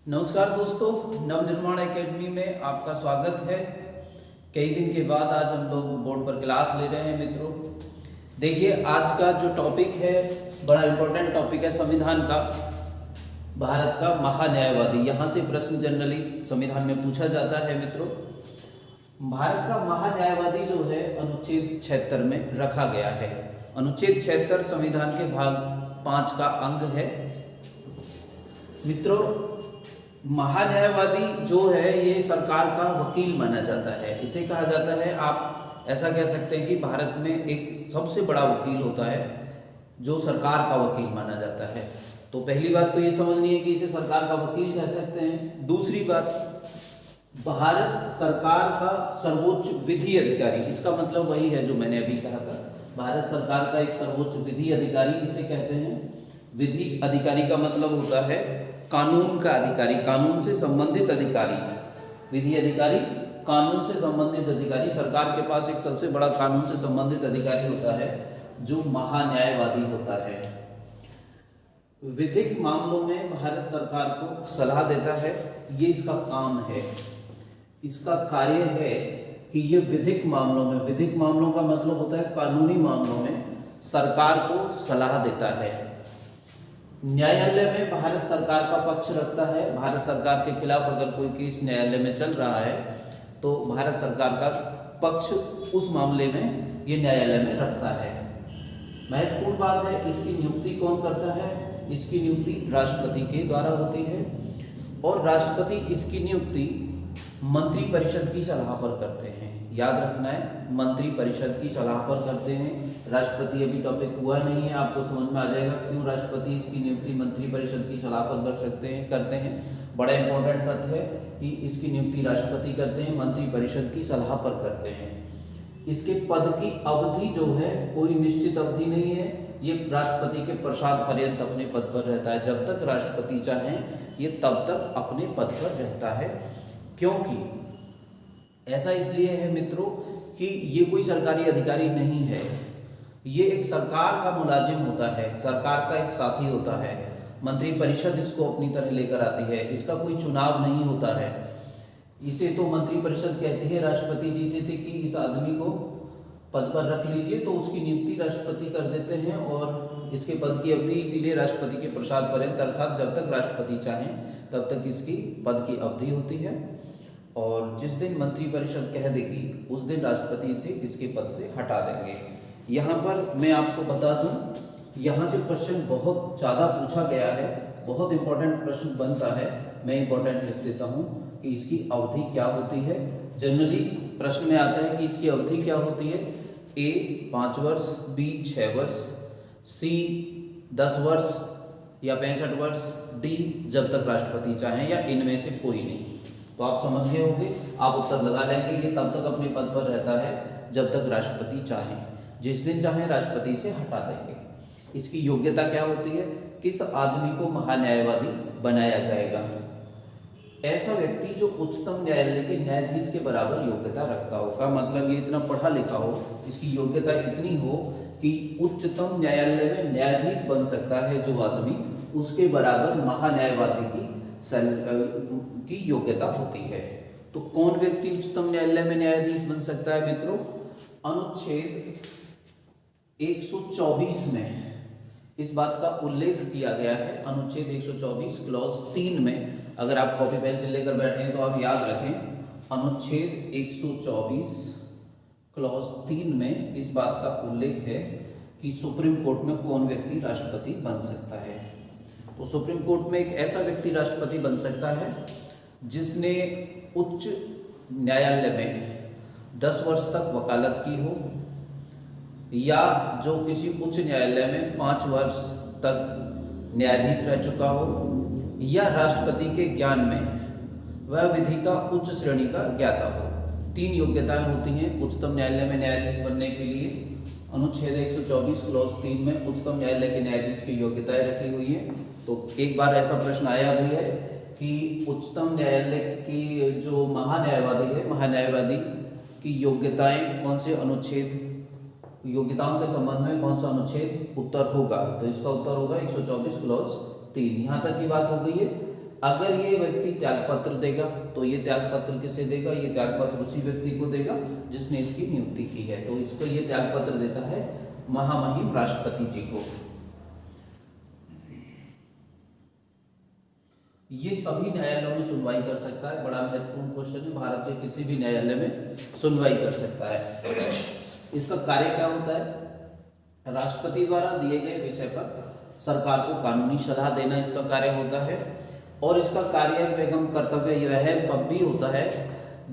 नमस्कार दोस्तों, नवनिर्माण एकेडमी में आपका स्वागत है। कई दिन के बाद आज हम लोग बोर्ड पर क्लास ले रहे हैं मित्रों। देखिए, आज का जो टॉपिक है बड़ा इम्पोर्टेंट टॉपिक है संविधान का। भारत का महान्यायवादी, यहाँ से प्रश्न जनरली संविधान में पूछा जाता है मित्रों। भारत का महान्यायवादी जो है अनुच्छेद 76 में रखा गया है। अनुच्छेद 76 संविधान के भाग 5 का अंग है मित्रों। महान्यायवादी जो है ये सरकार का वकील माना जाता है। इसे कहा जाता है, आप ऐसा कह सकते हैं कि भारत में एक सबसे बड़ा वकील होता है जो सरकार का वकील माना जाता है। तो पहली बात तो ये समझनी है कि इसे सरकार का वकील कह सकते हैं। दूसरी बात, भारत सरकार का सर्वोच्च विधि अधिकारी, इसका मतलब वही है जो मैंने अभी कहा था। भारत सरकार का एक सर्वोच्च विधि अधिकारी इसे कहते हैं। विधि अधिकारी का मतलब होता है कानून का अधिकारी, कानून से संबंधित अधिकारी। विधि अधिकारी कानून से संबंधित अधिकारी। सरकार के पास एक सबसे बड़ा कानून से संबंधित अधिकारी होता है जो महान्यायवादी होता है। विधिक मामलों में भारत सरकार को सलाह देता है, ये इसका काम है। इसका कार्य है कि ये विधिक मामलों में, विधिक मामलों का मतलब होता है कानूनी मामलों में सरकार को सलाह देता है। न्यायालय में भारत सरकार का पक्ष रखता है। भारत सरकार के खिलाफ अगर कोई केस न्यायालय में चल रहा है तो भारत सरकार का पक्ष उस मामले में ये न्यायालय में रखता है। महत्वपूर्ण बात है, इसकी नियुक्ति कौन करता है? इसकी नियुक्ति राष्ट्रपति के द्वारा होती है और राष्ट्रपति इसकी नियुक्ति मंत्रिपरिषद की सलाह पर करते हैं। याद रखना है, मंत्रिपरिषद की सलाह पर करते हैं। राष्ट्रपति अभी टॉपिक हुआ नहीं है, आपको समझ में आ जाएगा क्यों राष्ट्रपति इसकी नियुक्ति मंत्रिपरिषद की सलाह पर करते हैं। बड़ा इंपॉर्टेंट तथ्य है कि इसकी नियुक्ति राष्ट्रपति करते हैं, मंत्रिपरिषद की सलाह पर करते हैं। इसके पद की अवधि जो है कोई निश्चित अवधि नहीं है। ये राष्ट्रपति के प्रसाद पर्यंत अपने पद पर रहता है। जब तक राष्ट्रपति चाहें ये तब तक अपने पद पर रहता है। क्योंकि ऐसा इसलिए है मित्रों कि ये कोई सरकारी अधिकारी नहीं है, ये एक सरकार का मुलाजिम होता है, सरकार का एक साथी होता है। मंत्रिपरिषद इसको अपनी तरह लेकर आती है, इसका कोई चुनाव नहीं होता है। इसे तो मंत्रिपरिषद कहती है राष्ट्रपति जी से कि इस आदमी को पद पर रख लीजिए, तो उसकी नियुक्ति राष्ट्रपति कर देते हैं और इसके पद की अवधि इसीलिए राष्ट्रपति के प्रसाद पर्यंत, अर्थात जब तक राष्ट्रपति चाहें तब तक इसकी पद की अवधि होती है। और जिस दिन मंत्रिपरिषद कह देगी उस दिन राष्ट्रपति इसे इसके पद से हटा देंगे। यहाँ पर मैं आपको बता दूं, यहाँ से क्वेश्चन बहुत ज़्यादा पूछा गया है, बहुत इंपॉर्टेंट प्रश्न बनता है। मैं इंपॉर्टेंट लिख देता हूँ कि इसकी अवधि क्या होती है। जनरली प्रश्न में आता है कि इसकी अवधि क्या होती है। ए 5 वर्ष, बी 6 वर्ष, सी 10 वर्ष या 65 वर्ष, डी जब तक राष्ट्रपति चाहें या इनमें से कोई नहीं। तो आप समझ गए होंगे, आप उत्तर लगा लेंगे। ये तब तक अपने पद पर रहता है जब तक राष्ट्रपति चाहें, जिस दिन चाहें राष्ट्रपति से हटा देंगे। इसकी योग्यता क्या होती है? किस आदमी को महान्यायवादी बनाया जाएगा? ऐसा व्यक्ति जो उच्चतम न्यायालय के न्यायाधीश के बराबर योग्यता रखता हो। का मतलब ये इतना पढ़ा लिखा हो, इसकी योग्यता इतनी हो कि उच्चतम न्यायालय में न्यायाधीश बन सकता है जो आदमी, उसके बराबर महान्यायवादी की योग्यता होती है। तो कौन व्यक्ति उच्चतम न्यायालय में न्यायाधीश बन सकता है मित्रों? अनुच्छेद 124 में इस बात का उल्लेख किया गया है। अनुच्छेद 124 क्लॉज 3 में, अगर आप कॉपी पेन से लेकर बैठे हैं तो आप याद रखें, अनुच्छेद 124 क्लॉज 3 में इस बात का उल्लेख है कि सुप्रीम कोर्ट में कौन व्यक्ति राष्ट्रपति बन सकता है। तो सुप्रीम कोर्ट में एक ऐसा व्यक्ति राष्ट्रपति बन सकता है जिसने उच्च न्यायालय में 10 वर्ष तक वकालत की हो, या जो किसी उच्च न्यायालय में 5 वर्ष तक न्यायाधीश रह चुका हो, या राष्ट्रपति के ज्ञान में वह विधि का उच्च श्रेणी का ज्ञाता हो। 3 योग्यताएं होती हैं उच्चतम न्यायालय में न्यायाधीश बनने के लिए। अनुच्छेद 124 क्लॉज 3 में उच्चतम न्यायालय के न्यायाधीश की योग्यताएं रखी हुई हैं। तो एक बार ऐसा प्रश्न आया भी है कि उच्चतम न्यायालय की जो महान्यायवादी है, महान्यायवादी की योग्यताएं कौन से अनुच्छेद, योग्यताओं के संबंध में कौन सा अनुच्छेद उत्तर होगा? तो इसका उत्तर होगा 124 क्लॉज 3। यहाँ तक की बात हो गई है। अगर ये व्यक्ति त्यागपत्र देगा तो ये त्यागपत्र किसे देगा, ये त्यागपत्र उसी व्यक्ति को देगा जिसने इसकी नियुक्ति की है। तो इसको ये त्यागपत्र देता है महामहिम राष्ट्रपति जी को। ये सभी न्यायालयों में सुनवाई कर सकता है, बड़ा महत्वपूर्ण क्वेश्चन है, भारत के किसी भी न्यायालय में सुनवाई कर सकता है। इसका कार्य क्या होता है, राष्ट्रपति द्वारा दिए गए विषय पर सरकार को कानूनी सलाह देना इसका कार्य होता है। और इसका कार्य एवं कर्तव्य यह सब भी होता है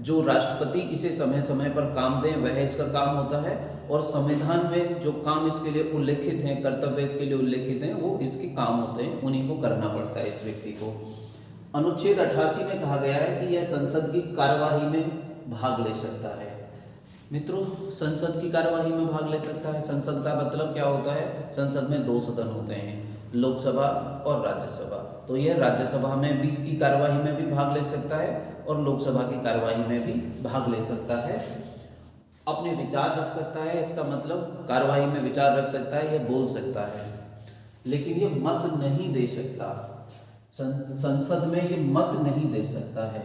जो राष्ट्रपति इसे समय समय पर काम दें वह इसका काम होता है। और संविधान में जो काम इसके लिए उल्लेखित हैं, कर्तव्य इसके लिए उल्लेखित हैं, वो इसके काम होते हैं, उन्हीं को करना पड़ता है इस व्यक्ति को। अनुच्छेद 88 में कहा गया है कि यह संसद की कार्यवाही में भाग ले सकता है। मित्रों, संसद की कार्यवाही में भाग ले सकता है, संसद का मतलब क्या होता है, संसद में 2 सदन होते हैं, लोकसभा और राज्यसभा। तो यह राज्यसभा में भी की कार्यवाही में भी भाग ले सकता है और लोकसभा की कार्यवाही में भी भाग ले सकता है। अपने विचार रख सकता है, इसका मतलब कार्यवाही में विचार रख सकता है, यह बोल सकता है, लेकिन ये मत नहीं दे सकता। संसद में ये मत नहीं दे सकता है,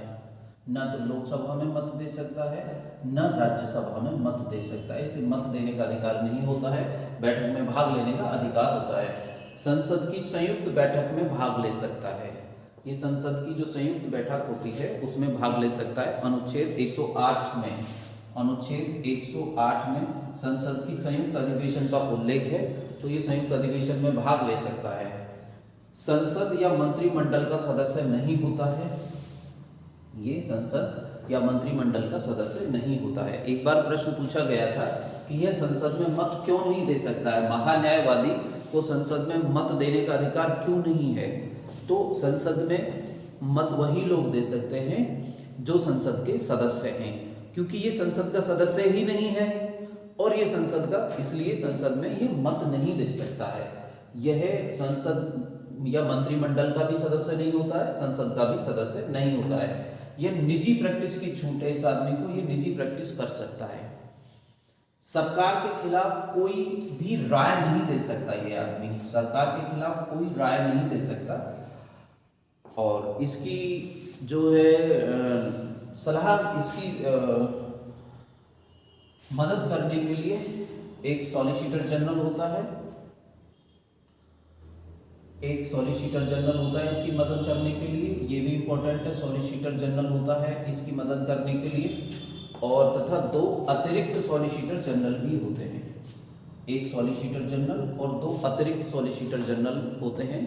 न तो लोकसभा में मत दे सकता है न राज्यसभा में मत दे सकता है। इसे मत देने का अधिकार नहीं होता है, बैठक में भाग लेने का अधिकार होता है। संसद की संयुक्त बैठक में भाग ले सकता है, ये संसद की जो संयुक्त बैठक होती है उसमें भाग ले सकता है। अनुच्छेद 108 में, अनुच्छेद 108 में संसद की संयुक्त अधिवेशन का उल्लेख है, तो ये संयुक्त अधिवेशन में भाग ले सकता है। संसद या मंत्रिमंडल का सदस्य नहीं होता है, ये संसद या मंत्रिमंडल का सदस्य नहीं होता है। एक बार प्रश्न पूछा गया था कि यह संसद में मत क्यों नहीं दे सकता है, महान्यायवादी को संसद में मत देने का अधिकार क्यों नहीं है। तो संसद में मत वही लोग दे सकते हैं जो संसद के सदस्य हैं, क्योंकि ये संसद का सदस्य ही नहीं है और ये संसद का, इसलिए संसद में ये मत नहीं दे सकता है। यह संसद या मंत्रिमंडल का भी सदस्य नहीं होता है, संसद का भी सदस्य नहीं होता है। यह निजी प्रैक्टिस की छूट है, इस आदमी को ये निजी प्रैक्टिस कर सकता है। सरकार के खिलाफ कोई भी राय नहीं दे सकता, ये आदमी सरकार के खिलाफ कोई राय नहीं दे सकता। और इसकी जो है सलाह, इसकी मदद करने के लिए एक सॉलिसिटर जनरल होता है, एक सॉलिसिटर जनरल होता है इसकी मदद करने के लिए, ये भी इंपॉर्टेंट है, सॉलिसिटर जनरल होता है इसकी मदद करने के लिए। और तथा 2 अतिरिक्त सॉलिसिटर जनरल भी होते हैं, एक सॉलिसिटर जनरल और 2 अतिरिक्त सॉलिसिटर जनरल होते हैं,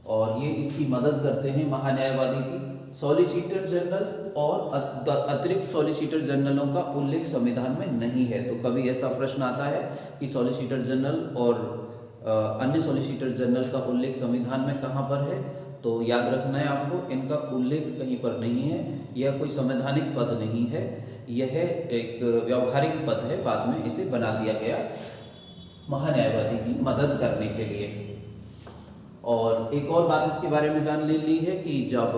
और ये इसकी मदद करते हैं महान्यायवादी की। सॉलिसिटर जनरल और अतिरिक्त सॉलिसिटर जनरलों का उल्लेख संविधान में नहीं है। तो कभी ऐसा प्रश्न आता है कि सॉलिसिटर जनरल और अन्य सॉलिसिटर जनरल का उल्लेख संविधान में कहाँ पर है, तो याद रखना है आपको, इनका उल्लेख कहीं पर नहीं है। यह कोई संवैधानिक पद नहीं है, यह एक व्यावहारिक पद है, बाद में इसे बना दिया गया महान्यायवादी की मदद करने के लिए। और एक और बात इसके बारे में जान ले ली है कि जब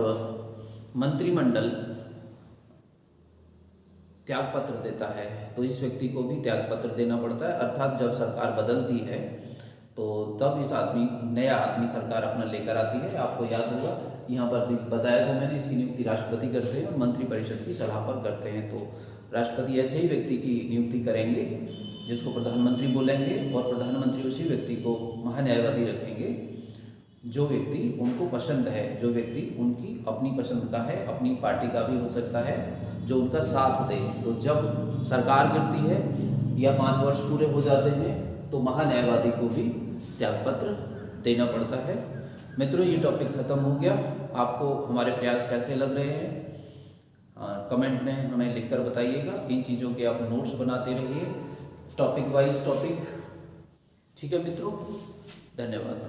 मंत्रिमंडल त्यागपत्र देता है तो इस व्यक्ति को भी त्यागपत्र देना पड़ता है, अर्थात जब सरकार बदलती है तो तब इस नया आदमी सरकार अपना लेकर आती है। आपको याद होगा यहाँ पर बताया था मैंने, इसकी नियुक्ति राष्ट्रपति करते हैं और मंत्रिपरिषद की सलाह पर करते हैं। तो राष्ट्रपति ऐसे ही व्यक्ति की नियुक्ति करेंगे जिसको प्रधानमंत्री बोलेंगे, और प्रधानमंत्री उसी व्यक्ति को महान्यायवादी रखेंगे जो व्यक्ति उनको पसंद है, जो व्यक्ति उनकी अपनी पसंद का है, अपनी पार्टी का भी हो सकता है, जो उनका साथ दे। तो जब सरकार गिरती है या 5 वर्ष पूरे हो जाते हैं तो महान्यायवादी को भी त्यागपत्र देना पड़ता है। मित्रों, ये टॉपिक खत्म हो गया। आपको हमारे प्रयास कैसे लग रहे हैं कमेंट में हमें लिखकर बताइएगा। इन चीज़ों के आप नोट्स बनाते रहिए, टॉपिक वाइज टॉपिक। ठीक है मित्रों, धन्यवाद।